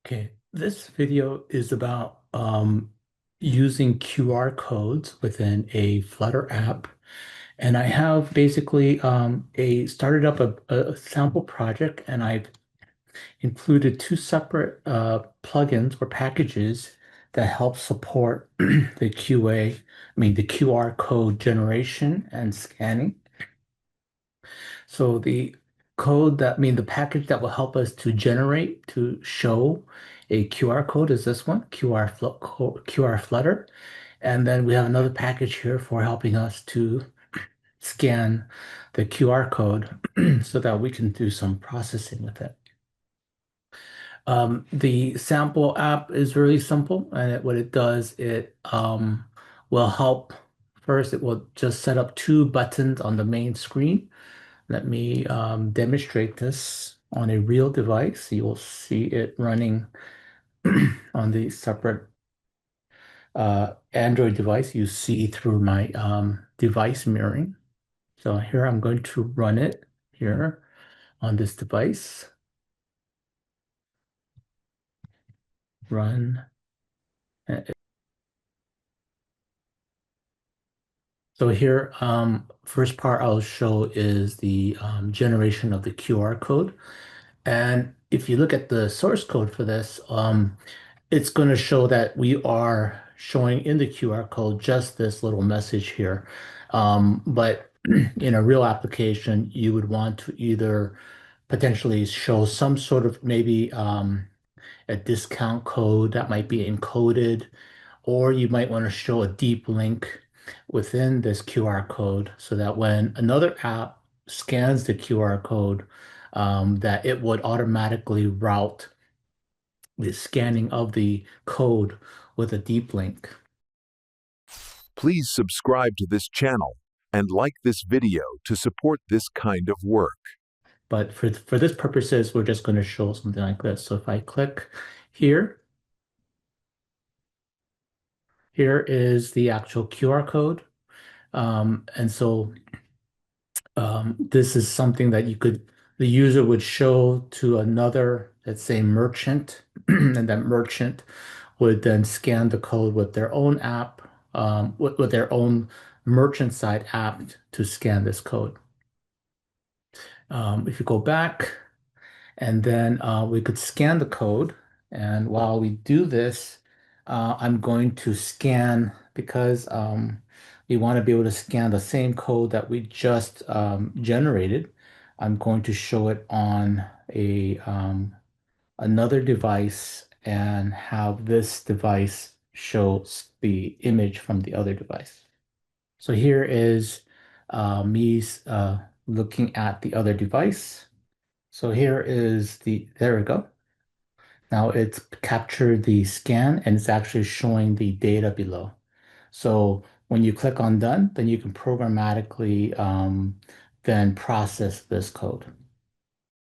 Okay, this video is about using QR codes within a Flutter app. And I have basically a started up a sample project, and I've included two separate plugins or packages that help support the the QR code generation and scanning. So the package that will help us to generate, to show a QR code is this one, QR Flutter. And then we have another package here for helping us to scan the QR code so that we can do some processing with it. The sample app is really simple, and what it does, it will help. First, it will just set up two buttons on the main screen. Let me demonstrate this on a real device. You will see it running on the separate Android device. You see through my device mirroring. So here I'm going to run it here on this device. Run. So here, first part I'll show is the generation of the QR code. And if you look at the source code for this, it's going to show that we are showing in the QR code just this little message here. But in a real application, you would want to either potentially show some sort of maybe a discount code that might be encoded, or you might want to show a deep link within this QR code so that when another app scans the QR code, that it would automatically route the scanning of the code with a deep link. Please subscribe to this channel and like this video to support this kind of work. But for this purposes, we're just going to show something like this. So if I click here, here is the actual QR code. And so this is something that the user would show to another, let's say, merchant, and that merchant would then scan the code with their own app, with their own merchant side app to scan this code. If you go back, and then we could scan the code. And while we do this, I'm going to scan because we want to be able to scan the same code that we just generated. I'm going to show it on another device and have this device show the image from the other device. So here is me looking at the other device. So here is there we go. Now it's captured the scan and it's actually showing the data below. So when you click on done, then you can programmatically then process this code.